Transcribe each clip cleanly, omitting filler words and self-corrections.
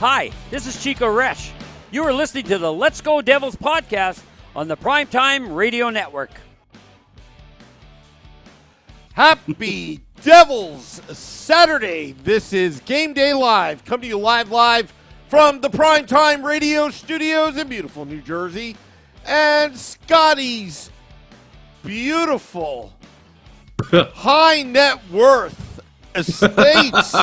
Hi, this is Chico Resch. You are listening to the Let's Go Devils podcast on the Primetime Radio Network. Happy Devils Saturday. This is Game Day Live. Come to you live from the Primetime Radio Studios in beautiful New Jersey. And Scotty's beautiful high net worth estates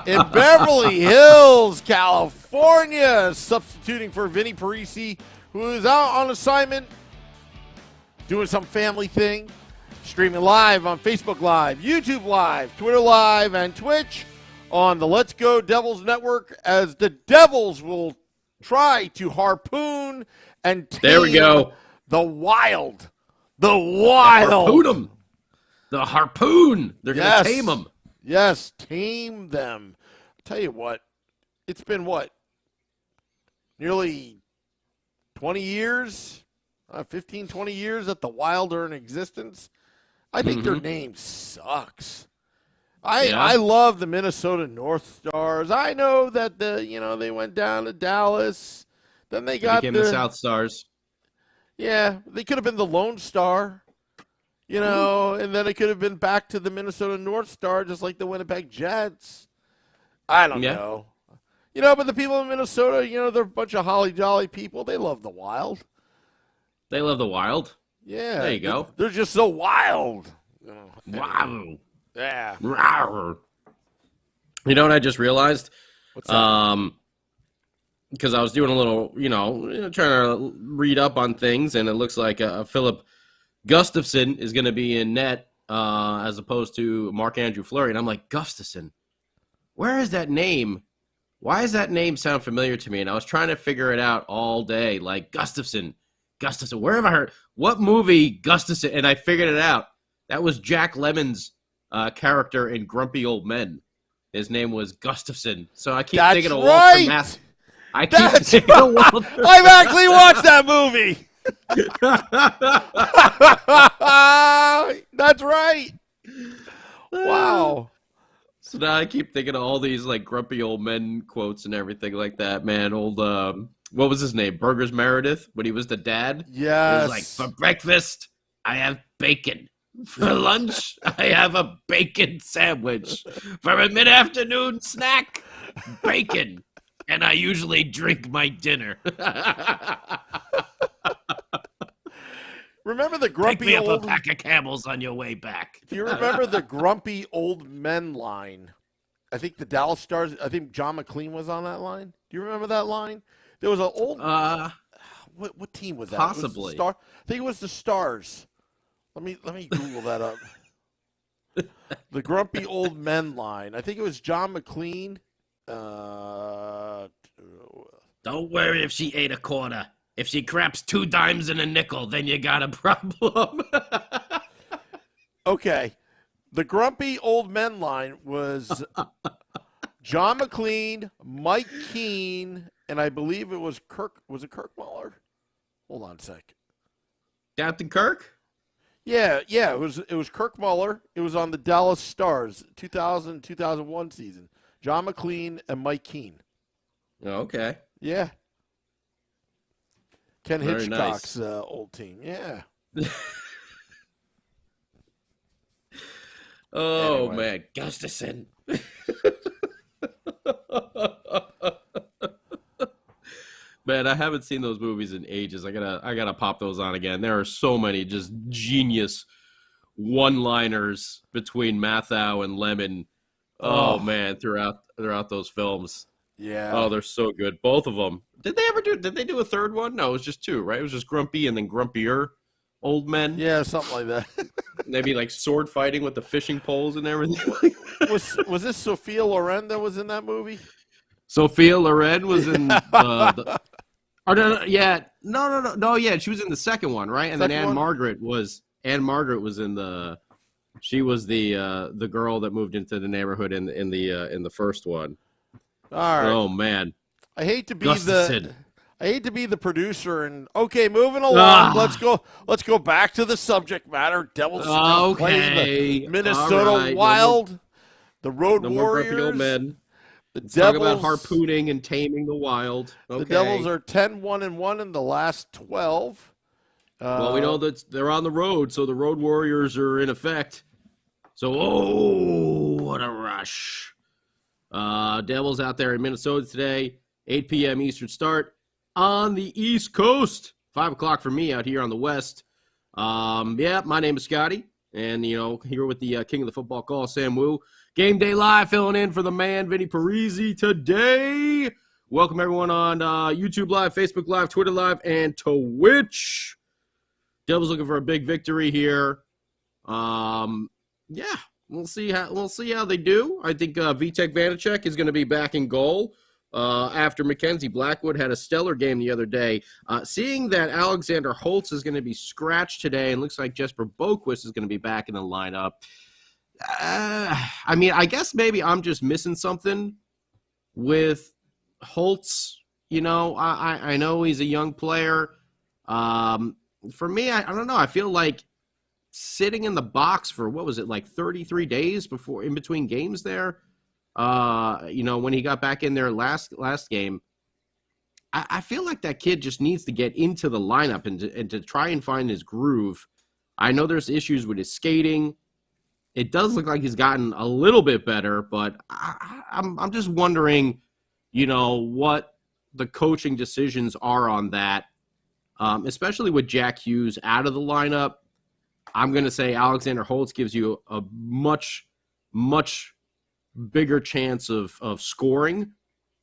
in Beverly Hills, California, substituting for Vinny Parisi, who is out on assignment doing some family thing, streaming live on Facebook Live, YouTube Live, Twitter Live, and Twitch on the Let's Go Devils Network, as the Devils will try to harpoon and tame there we go. The Wild. The Wild. Harpoon them. The harpoon. They're going to tame them. Yes, tame them. I'll tell you what, it's been nearly 20 years, 15, 20 years that the Wild are in existence. I think their name sucks. I love the Minnesota North Stars. I know that they went down to Dallas. Then they became the South Stars. Yeah, they could have been the Lone Star, and then it could have been back to the Minnesota North Star, just like the Winnipeg Jets. I don't know. But the people in Minnesota, they're a bunch of holly jolly people. They love the Wild. They love the Wild? Yeah. There you go. They're just so wild. Wow. Yeah. You know what I just realized? What's that? Because I was doing a little, trying to read up on things, and it looks like Philip Gustafson is going to be in net as opposed to Marc-Andrew Fleury. And I'm like, Gustafson, where is that name? Why does that name sound familiar to me? And I was trying to figure it out all day, like Gustafson, where have I heard? What movie Gustafson? And I figured it out. That was Jack Lemmon's character in Grumpy Old Men. His name was Gustafson. So I keep thinking of Walter Matthau. I've actually watched that movie. That's right. Wow. So now I keep thinking of all these like Grumpy Old Men quotes and everything like that, man. Old, what was his name? Burgers Meredith, when he was the dad? Yes. He was like, for breakfast, I have bacon. For lunch, I have a bacon sandwich. For a mid-afternoon snack, bacon. And I usually drink my dinner. Remember the grumpy Pick me up a pack of Camels on your way back. Do you remember the grumpy old men line? I think the Dallas Stars, I think John McLean was on that line. Do you remember that line? There was an old what team was that? Possibly. I think it was the Stars. Let me Google that up. The grumpy old men line. I think it was John McLean. Don't worry if she ate a quarter. If she craps 2 dimes and a nickel, then you got a problem. Okay. The grumpy old men line was John McLean, Mike Keane, and I believe it was Kirk. Was it Kirk Muller? Hold on a sec. Captain Kirk? Yeah. It was Kirk Muller. It was on the Dallas Stars, 2000-2001 season. John McLean and Mike Keane. Okay. Yeah. Ken Very Hitchcock's nice. Old team. Yeah. Oh, Anyway. man. Gustafson. Man, I haven't seen those movies in ages. I gotta pop those on again. There are so many just genius one-liners between Matthau and Lemon. Oh man, throughout those films. Yeah. Oh, they're so good. Both of them. Did they do a third one? No, it was just 2, right? It was just Grumpy and then Grumpier old men. Yeah, something like that. Maybe like sword fighting with the fishing poles and everything. Was this Sophia Loren that was in that movie? Sophia Loren was in no, she was in the second one, right? And then Anne Margaret was in the. She was the girl that moved into the neighborhood in the first one. All right. Oh man, I hate to be Gustafson. the producer and moving along. Let's go back to the subject matter. Devils play the Minnesota Wild, the Road the Warriors. Men. Let's talk about harpooning and taming the wild. Okay. The Devils are 10-1-1 in the last 12. Well, we know that they're on the road, so the Road Warriors are in effect. So, what a rush. Devils out there in Minnesota today, 8 p.m. Eastern start on the East Coast. 5 o'clock for me out here on the West. My name is Scotty, and, here with the king of the football call, Sam Wu. Game Day Live filling in for the man, Vinny Parisi, today. Welcome, everyone, on YouTube Live, Facebook Live, Twitter Live, and Twitch. Devils looking for a big victory here. We'll see how they do. I think Vitek Vanacek is going to be back in goal after Mackenzie Blackwood had a stellar game the other day. Seeing that Alexander Holtz is going to be scratched today and looks like Jesper Boquist is going to be back in the lineup. I guess maybe I'm just missing something with Holtz. I know he's a young player. For me, I don't know. I feel like sitting in the box for, 33 days in between games there, when he got back in there last game, I feel like that kid just needs to get into the lineup and to try and find his groove. I know there's issues with his skating. It does look like he's gotten a little bit better, but I'm just wondering, what the coaching decisions are on that. Especially with Jack Hughes out of the lineup. I'm going to say Alexander Holtz gives you a much, much bigger chance of scoring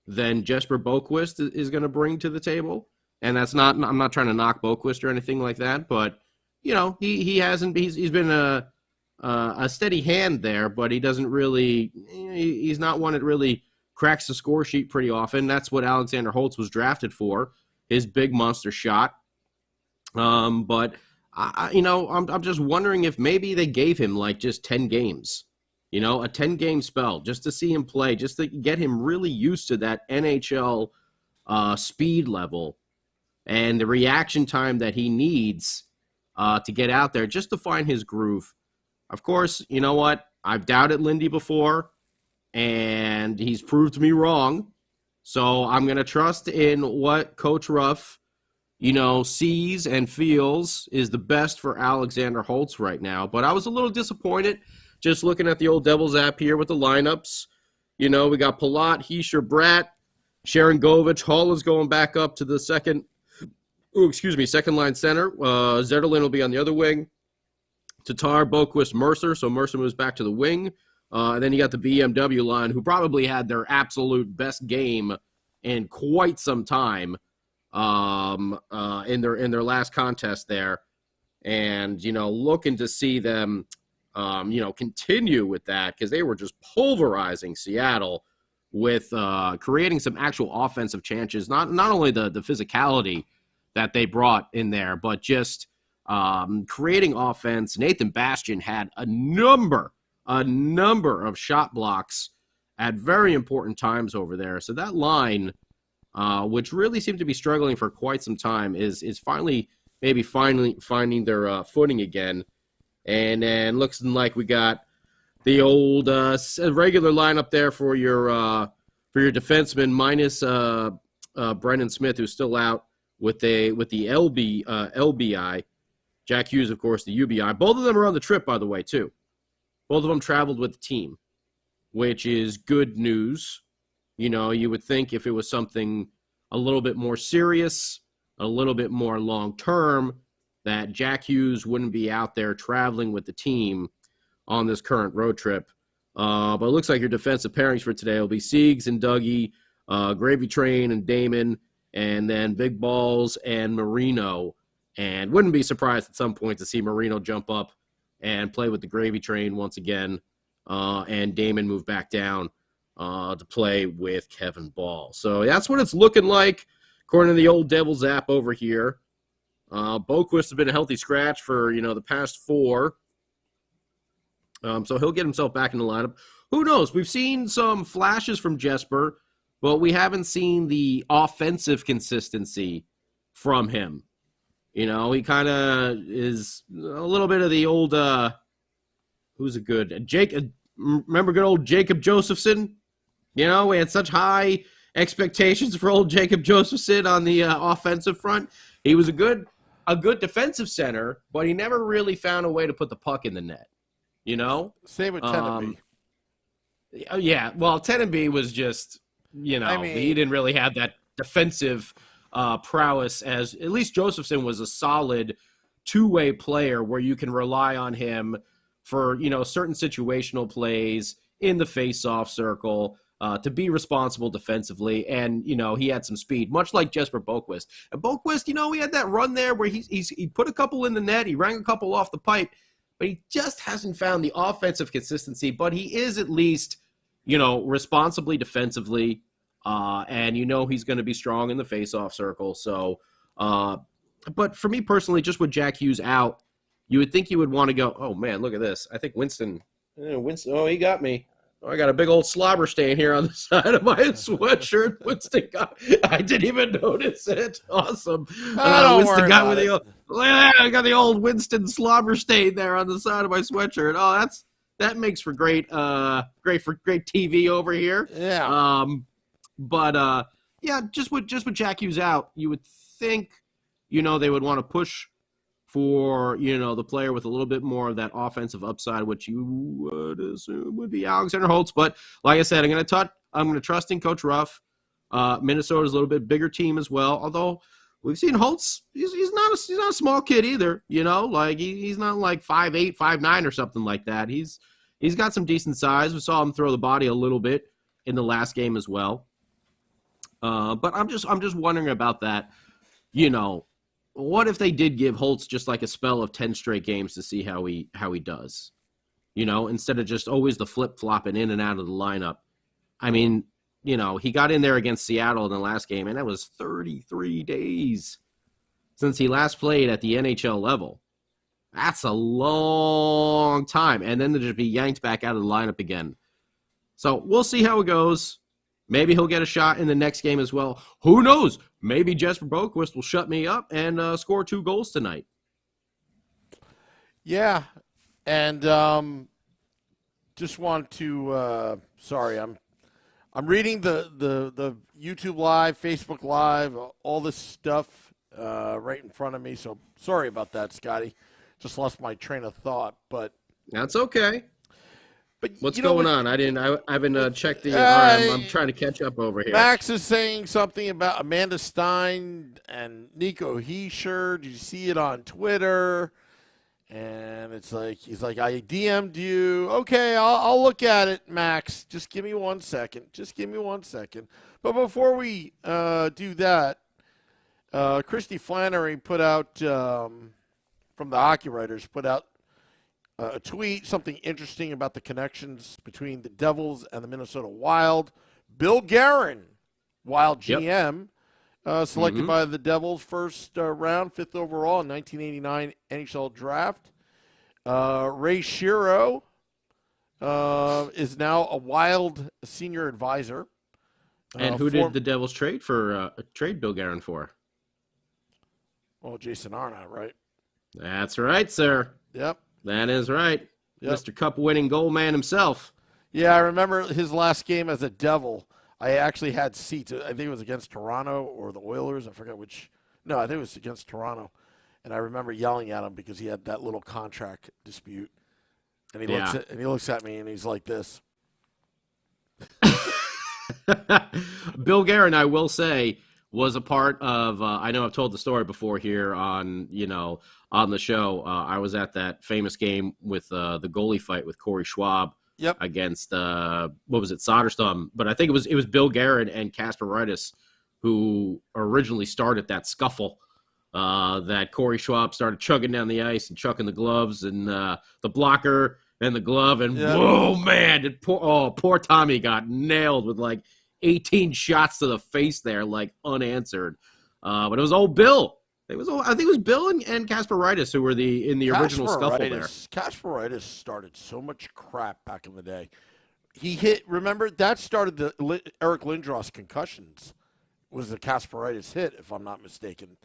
than Jesper Boquist is going to bring to the table. And I'm not trying to knock Boquist or anything like that, but, he's been a steady hand there, but he doesn't really, he's not one that really cracks the score sheet pretty often. That's what Alexander Holtz was drafted for, his big monster shot. But I'm just wondering if maybe they gave him just 10 games, a 10-game spell just to see him play, just to get him really used to that NHL speed level and the reaction time that he needs to get out there just to find his groove. Of course, you know what? I've doubted Lindy before, and he's proved me wrong. So I'm going to trust in what Coach Ruff sees and feels is the best for Alexander Holtz right now. But I was a little disappointed just looking at the old Devils app here with the lineups. We got Palat, Heischer, Bratt, Sharon Govich. Hall is going back up to the second line center. Zetterlin will be on the other wing. Tatar, Boquist, Mercer. So Mercer moves back to the wing. And then you got the BMW line, who probably had their absolute best game in quite some time. In their last contest there, and looking to see them continue with that, because they were just pulverizing Seattle with creating some actual offensive chances, not only the physicality that they brought in there, but just creating offense. Nathan Bastian had a number of shot blocks at very important times over there, so that line, which really seemed to be struggling for quite some time, is finally finding their footing again. And then looks like we got the old regular lineup there for your defenseman, minus Brendan Smith, who's still out with the LBI. Jack Hughes, of course, the UBI. Both of them are on the trip, by the way, too. Both of them traveled with the team, which is good news. You would think if it was something a little bit more serious, a little bit more long-term, that Jack Hughes wouldn't be out there traveling with the team on this current road trip. But it looks like your defensive pairings for today will be Siegs and Dougie, Gravy Train and Damon, and then Big Balls and Marino. And wouldn't be surprised at some point to see Marino jump up and play with the Gravy Train once again, and Damon move back down to play with Kevin Ball. So that's what it's looking like, according to the old Devils app over here. Boquist has been a healthy scratch for, the past 4. So he'll get himself back in the lineup. Who knows? We've seen some flashes from Jesper, but we haven't seen the offensive consistency from him. He kind of is a little bit of the old, who's a good, remember good old Jacob Josephson? You know, we had such high expectations for old Jacob Josephson on the offensive front. He was a good defensive center, but he never really found a way to put the puck in the net. You know? Same with Tenenby. Yeah, well, Tenenby was just, you know, he didn't really have that defensive prowess as at least Josephson was a solid two-way player where you can rely on him for, you know, certain situational plays in the face-off circle to be responsible defensively. And, you know, he had some speed, much like Jesper Boquist. And Boquist, you know, he had that run there where he put a couple in the net, he rang a couple off the pipe, but he just hasn't found the offensive consistency. But he is at least, you know, responsibly defensively, and you know he's going to be strong in the face-off circle. So, but for me personally, just with Jack Hughes out, you would think you would want to go, oh, man, look at this. I think Winston, oh, he got me. Oh, I got a big old slobber stain here on the side of my sweatshirt. Winston got, I didn't even notice it. Awesome. Winston got with I got the old Winston slobber stain there on the side of my sweatshirt. Oh, that makes for great TV over here. Yeah. Yeah, just with Jack Hughes out, you would think, you know, they would want to push for, you know, the player with a little bit more of that offensive upside, which you would assume would be Alexander Holtz. But like I said, I'm going to trust in Coach Ruff. Minnesota's a little bit bigger team as well. Although we've seen Holtz, he's not a small kid either. You know, like he's not like 5'8", 5'9", or something like that. He's got some decent size. We saw him throw the body a little bit in the last game as well. But I'm just wondering about that. You know, what if they did give Holtz just like a spell of 10 straight games to see how he does? You know, instead of just always the flip-flopping in and out of the lineup. I mean, you know, he got in there against Seattle in the last game, and that was 33 days since he last played at the NHL level. That's a long time. And then to just be yanked back out of the lineup again. So we'll see how it goes. Maybe he'll get a shot in the next game as well. Who knows? Maybe Jesper Boquist will shut me up and score 2 goals tonight. Yeah, and just want to. Sorry, I'm reading the YouTube Live, Facebook Live, all this stuff right in front of me. So sorry about that, Scotty. Just lost my train of thought, but that's okay. But what's going on? I haven't checked the. I'm trying to catch up over here. Max is saying something about Amanda Stein and Nico Heischer. Did you see it on Twitter? And it's like he's like, I DM'd you. Okay, I'll look at it, Max. Just give me 1 second. But before we do that, Christy Flannery put out from the Hockey Writers put out a tweet, something interesting about the connections between the Devils and the Minnesota Wild. Bill Guerin, Wild GM, selected by the Devils first round, 5th overall in 1989 NHL draft. Ray Shero is now a Wild senior advisor. And who did the Devils trade Bill Guerin for? Well, Jason Arnott, right? That's right, sir. Yep. That is right. Yep. Mr. Cup-winning goal man himself. Yeah, I remember his last game as a Devil. I actually had seats. I think it was against Toronto or the Oilers. I forget which. No, I think it was against Toronto. And I remember yelling at him because he had that little contract dispute. And he looks at me and he's like this. Bill Guerin, I will say, was a part of. I know I've told the story before here on the show. I was at that famous game with the goalie fight with Corey Schwab. Yep. Against what was it, Soderstrom? But I think it was Bill Guerin and Casper Ritis who originally started that scuffle. That Corey Schwab started chugging down the ice and chucking the gloves and the blocker and the glove, and whoa, man! Poor Tommy got nailed with like 18 shots to the face there, like unanswered. But it was old Bill. I think it was Bill and Casper Ritis who were in the original scuffle there. Casper Ritis started so much crap back in the day. He hit. Remember that started the Eric Lindros concussions. Was the Casper Ritis hit, if I'm not mistaken?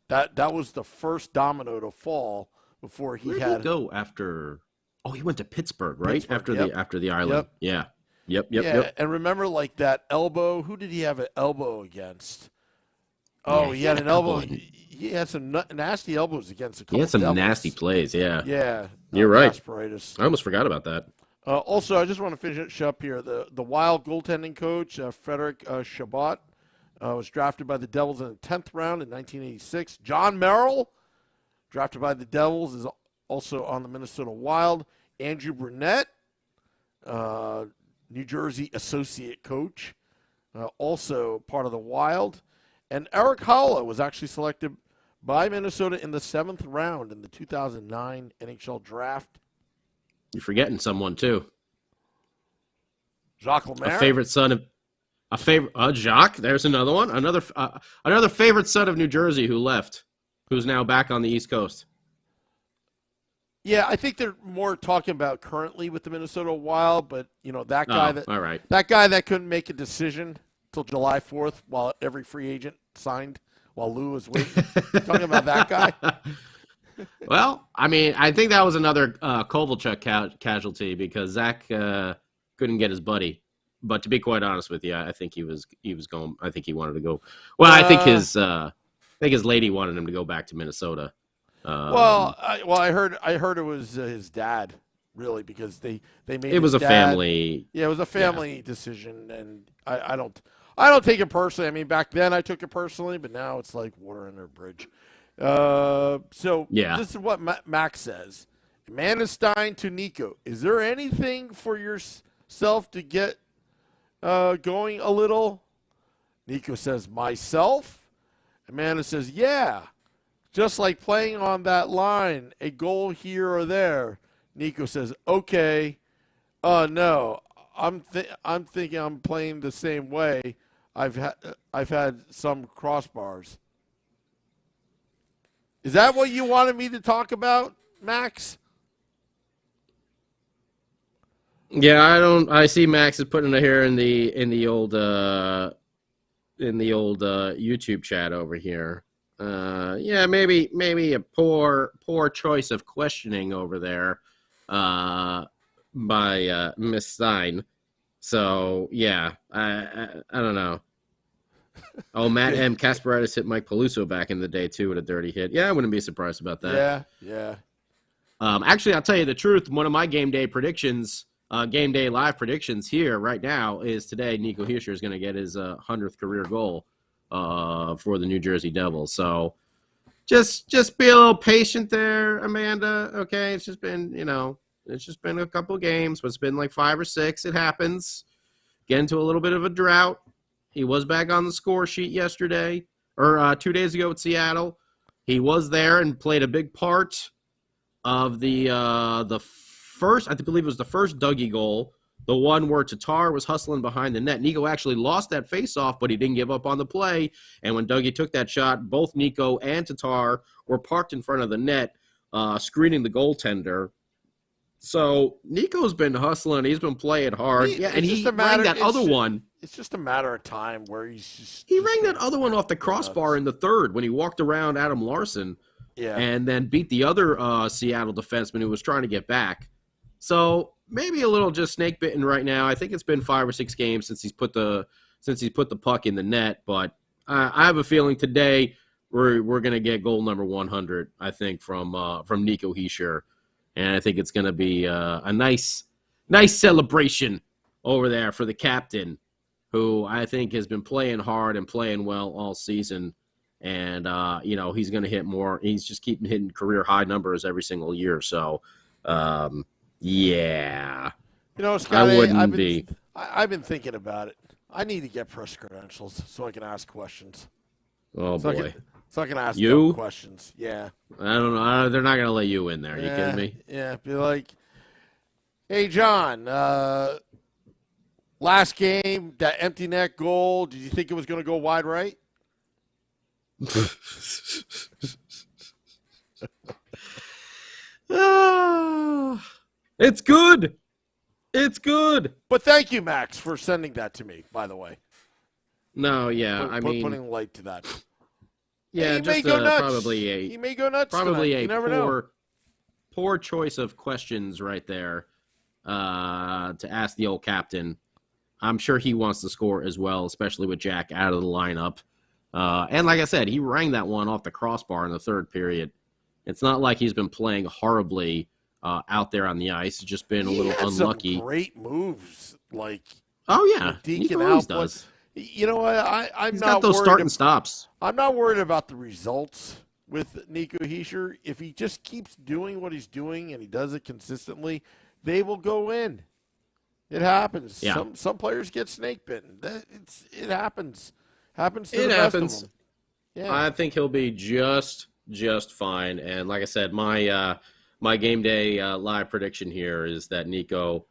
That was the first domino to fall before he Where did he go after? Oh, he went to Pittsburgh, right? After the island. Yep. Yeah. Yep. And remember, like that elbow. Who did he have an elbow against? Oh, Yeah, he had an elbow. couple of- He had some nasty elbows against a couple. He had some Devils. nasty plays. Yeah, Yeah, you're right. Gasparitis. I almost forgot about that. Also, I just want to finish up here. The Wild goaltending coach, Frederick Chabot, was drafted by the Devils in the 10th round in 1986. John Merrill, drafted by the Devils, is also on the Minnesota Wild. Andrew Brunette, New Jersey associate coach, also part of the Wild. And Eric Holla was actually selected by Minnesota in the 7th round in the 2009 NHL draft. You're forgetting someone too. Jacques Lemaire. A favorite Jacques. There's another one. Another favorite son of New Jersey who left, who's now back on the East Coast. Yeah, I think they're more talking about currently with the Minnesota Wild, but that guy all right. that guy that couldn't make a decision till July 4th while every free agent signed while Lou was waiting. Talking about that guy. Well, I mean, I think that was another Kovalchuk casualty because Zach couldn't get his buddy. But to be quite honest with you, I think he was going. I think he wanted to go. Well, I think his lady wanted him to go back to Minnesota. I heard it was his dad, really, because they made it was his a dad, family. Yeah, it was a family decision, and I don't take it personally. I mean, back then I took it personally, but now it's like water under a bridge. This is what Max says. Amanda Stein to Nico. Is there anything for yourself to get going a little? Nico says, myself? Amanda says, yeah. Just like playing on that line, a goal here or there. Nico says, okay. No, I'm thinking I'm playing the same way. I've had some crossbars. Is that what you wanted me to talk about, Max? Yeah, I see Max is putting it here in the old YouTube chat over here. Maybe a poor choice of questioning over there by Miss Stein. So yeah, I don't know. Oh, Matt M. Kasparitis hit Mike Peluso back in the day too with a dirty hit. Yeah, I wouldn't be surprised about that. Yeah. Actually, I'll tell you the truth. One of my game day live predictions here right now is today Nico Hischier is going to get his 100th career goal for the New Jersey Devils. So just be a little patient there, Amanda. Okay, it's just been a couple of games, but it's been like 5 or 6. It happens. Get into a little bit of a drought. He was back on the score sheet yesterday or 2 days ago at Seattle. He was there and played a big part of the first, I believe it was the first Dougie goal, the one where Tatar was hustling behind the net. Nico actually lost that faceoff, but he didn't give up on the play. And when Dougie took that shot, both Nico and Tatar were parked in front of the net, screening the goaltender. So Nico's been hustling. He's been playing hard. He rang that other one. It's just a matter of time where he rang that other one off the crossbar in the third when he walked around Adam Larson. Yeah. And then beat the other Seattle defenseman who was trying to get back. So maybe a little just snake bitten right now. I think it's been 5 or 6 games since he's put the puck in the net. But I have a feeling today we're going to get goal number 100. I think from Nico Hischier, and I think it's going to be a nice celebration over there for the captain, who I think has been playing hard and playing well all season. And, he's going to hit more. He's just keeping hitting career high numbers every single year. So, yeah. Scotty, I've been thinking about it. I need to get press credentials so I can ask questions. Oh, boy. So I can ask dumb questions. Yeah. I don't know. They're not going to let you in there. Are you kidding me? Yeah. Be like, hey, John, last game, that empty net goal, did you think it was going to go wide right? It's good. It's good. But thank you, Max, for sending that to me, by the way. No, yeah. Putting light to that. Yeah, he just may go nuts. He may go nuts. Probably tonight. You never know. Poor choice of questions right there to ask the old captain. I'm sure he wants to score as well, especially with Jack out of the lineup. And like I said, he rang that one off the crossbar in the third period. It's not like he's been playing horribly out there on the ice. He's just been a little unlucky. Some great moves, like Nico always does. You know what? I'm He's not got those worried start and stops. I'm not worried about the results with Nico Hischier. If he just keeps doing what he's doing and he does it consistently, they will go in. It happens. Yeah. Some players get snake bitten. It happens. Happens to It the best happens. of them. Yeah. I think he'll be just fine. And like I said, my game day live prediction here is that Nico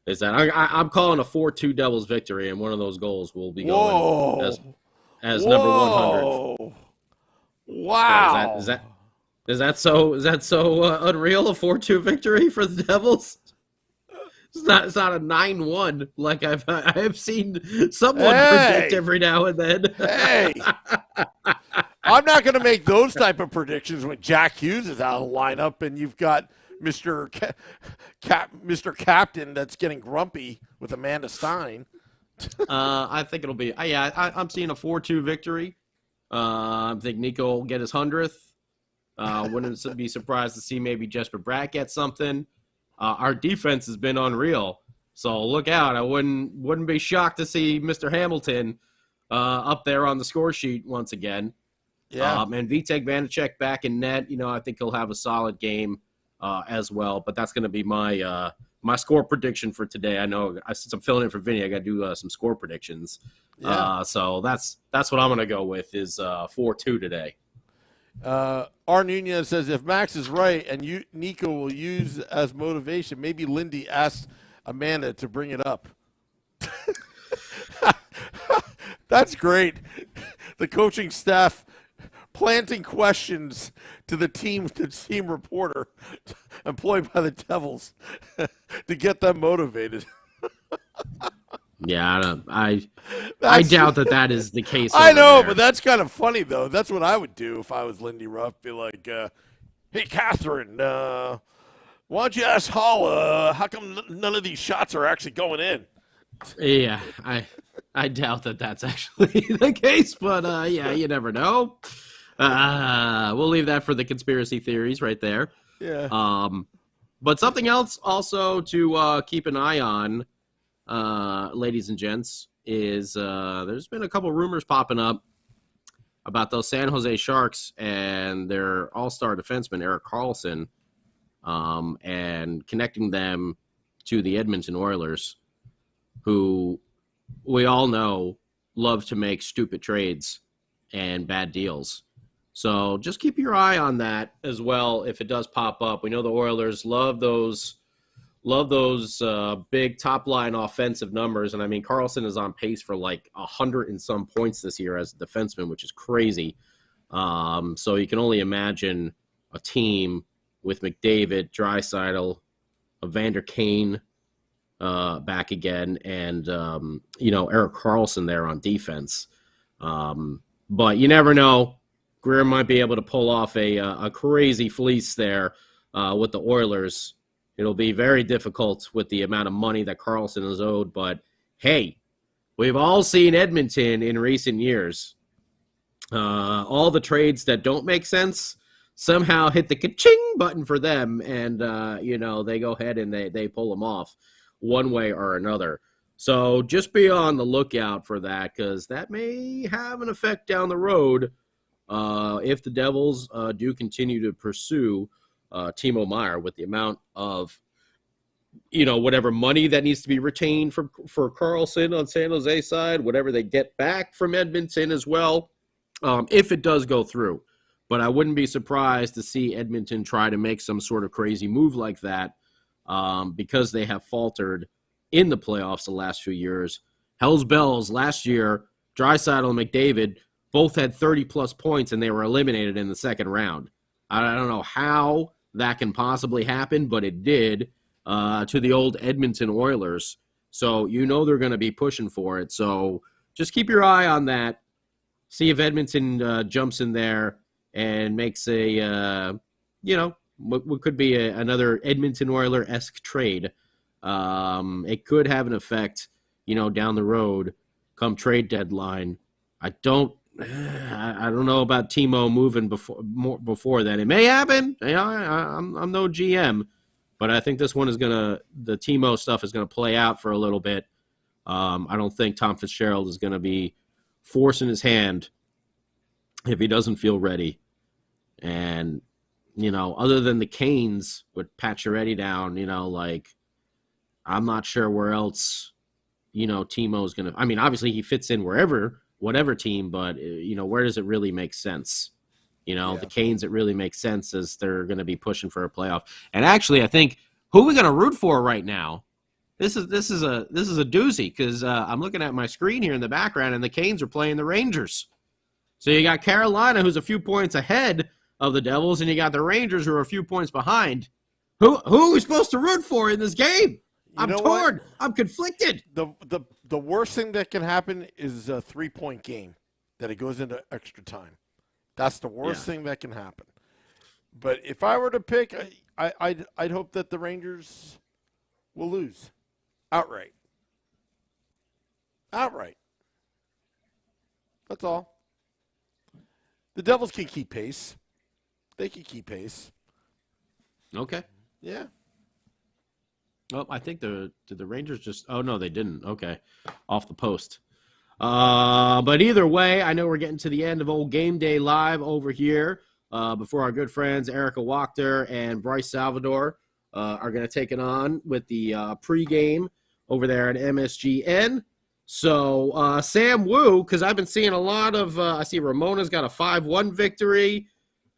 is that I'm calling a 4-2 Devils victory, and one of those goals will be going as number 100. Wow. Is that so unreal? A 4-2 victory for the Devils? It's not a 9-1 like I've seen someone predict every now and then. Hey, I'm not going to make those type of predictions when Jack Hughes is out of the lineup and you've got Mr. Captain that's getting grumpy with Amanda Stein. I think it'll be I'm seeing a 4-2 victory. I think Nico will get his 100th. Wouldn't be surprised to see maybe Jesper Bratt get something. Our defense has been unreal, so look out. I wouldn't be shocked to see Mr. Hamilton up there on the score sheet once again. Yeah. And Vitek Vanacek back in net. I think he'll have a solid game as well. But that's going to be my score prediction for today. I know since I'm filling in for Vinny, I got to do some score predictions. Yeah. So that's what I'm going to go with is 4-2 today. R. Nunez says if Max is right and Nico will use as motivation, maybe Lindy asked Amanda to bring it up. That's great. The coaching staff planting questions to the team reporter employed by the Devils to get them motivated. Yeah, I doubt that is the case. I know, there. but that's kind of funny, though. That's what I would do if I was Lindy Ruff. Be like, hey, Catherine, why don't you ask Hall, how come none of these shots are actually going in? Yeah, I doubt that's actually the case, but you never know. We'll leave that for the conspiracy theories right there. Yeah. But something else also to keep an eye on, ladies and gents, is there's been a couple rumors popping up about those San Jose Sharks and their all-star defenseman, Erik Karlsson, and connecting them to the Edmonton Oilers, who we all know love to make stupid trades and bad deals. So just keep your eye on that as well if it does pop up. We know the Oilers love those big top-line offensive numbers. And, I mean, Karlsson is on pace for like 100 and some points this year as a defenseman, which is crazy. So you can only imagine a team with McDavid, Draisaitl, Evander Kane back again, and, Erik Karlsson there on defense. But you never know. Greer might be able to pull off a crazy fleece there with the Oilers. It'll be very difficult with the amount of money that Karlsson is owed. But, hey, we've all seen Edmonton in recent years. All the trades that don't make sense somehow hit the ka-ching button for them. And, they go ahead and they pull them off one way or another. So just be on the lookout for that, because that may have an effect down the road if the Devils do continue to pursue Timo Meier with the amount of, whatever money that needs to be retained for Karlsson on San Jose side, whatever they get back from Edmonton as well, if it does go through. But I wouldn't be surprised to see Edmonton try to make some sort of crazy move like that because they have faltered in the playoffs the last few years. Hell's Bells last year, Draisaitl and McDavid both had 30-plus points, and they were eliminated in the second round. I don't know how that can possibly happen, but it did to the old Edmonton Oilers. So they're going to be pushing for it. So just keep your eye on that. See if Edmonton jumps in there and makes what could be another Edmonton Oiler-esque trade. It could have an effect down the road, come trade deadline. I don't know about Timo moving before then. It may happen. I'm no GM, but I think this one the Timo stuff is gonna play out for a little bit. I don't think Tom Fitzgerald is gonna be forcing his hand if he doesn't feel ready. And other than the Canes with Pacioretty down, I'm not sure where else. Timo's going to – I mean, obviously he fits in whatever team, but, where does it really make sense? The Canes, it really makes sense as they're going to be pushing for a playoff. And actually, I think who are we going to root for right now? This is a doozy because I'm looking at my screen here in the background, and the Canes are playing the Rangers. So you got Carolina, who's a few points ahead of the Devils, and you got the Rangers, who are a few points behind. Who are we supposed to root for in this game? I'm torn. What? I'm conflicted. The worst thing that can happen is a 3-point game, that it goes into extra time. That's the worst thing that can happen. But if I were to pick, I'd hope that the Rangers will lose outright. Outright. That's all. The Devils can keep pace. They can keep pace. Okay. Yeah. Well, I think did the Rangers just – oh, no, they didn't. Okay. Off the post. But either way, I know we're getting to the end of old Game Day Live over here before our good friends Erica Wachter and Bryce Salvador are going to take it on with the pregame over there at MSGN. So Sam Wu, because I've been seeing a lot of I see Ramona's got a 5-1 victory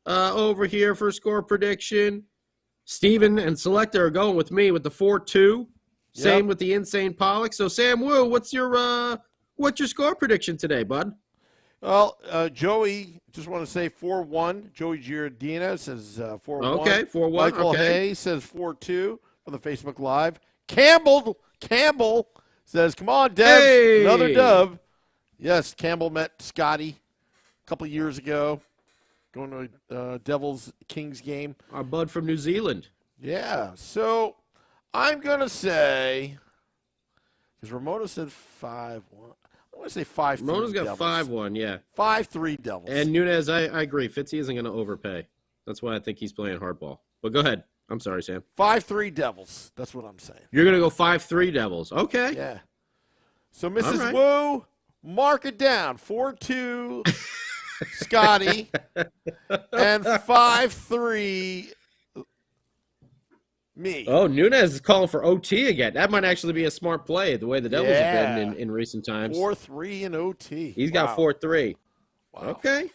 over here for score prediction. Steven and Selecta are going with me with the 4-2. Same with the Insane Pollock. So, Sam Wu, what's your score prediction today, bud? Well, Joey, just want to say 4-1. Joey Giardina says 4-1. Okay, 4-1. Michael Hay says 4-2 on the Facebook Live. Campbell says, come on, Devs, another dub. Yes, Campbell met Scotty a couple years ago. Going to a Devils-Kings game. Our bud from New Zealand. Yeah. So I'm going to say, because Ramona said 5-1. I'm going to say 5-3 Ramona's got Devils. 5-1, yeah. 5-3 Devils. And Nunez, I agree. Fitzy isn't going to overpay. That's why I think he's playing hardball. But go ahead. I'm sorry, Sam. 5-3 Devils. That's what I'm saying. You're going to go 5-3 Devils. Okay. Yeah. So, Mrs. Wu, mark it down. 4-2 Scotty and 5-3 me. Oh, Nunez is calling for OT again. That might actually be a smart play, the way the Devils have been in recent times. 4-3 in OT. He's got 4-3. Wow. Okay.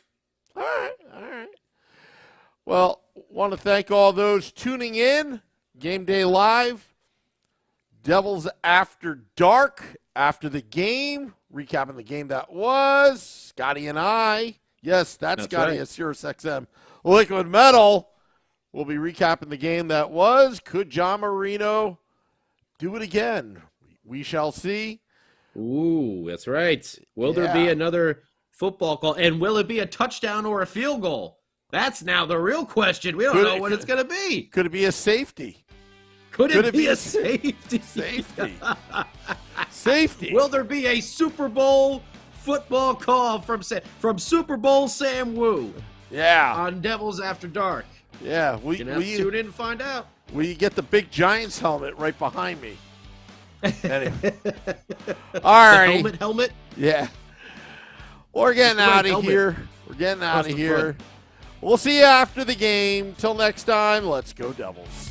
All right. Well, want to thank all those tuning in. Game Day Live. Devils After Dark. After the game. Recapping the game that was. Scotty and I. Yes, that's Scotty at SiriusXM Liquid Metal. We'll be recapping the game that was. Could John Marino do it again? We shall see. Ooh, that's right. Will there be another football call? And will it be a touchdown or a field goal? That's now the real question. We don't know what it's going to be. Could it be a safety? Could it be a safety? Safety. Will there be a Super Bowl football call from Super Bowl Sam Wu? Yeah. On Devils After Dark. Yeah. We tune in and find out. We get the big Giants helmet right behind me. Anyway. All right. Helmet? Yeah. We're getting out of here. We're getting out of here. We'll see you after the game. Till next time, let's go Devils.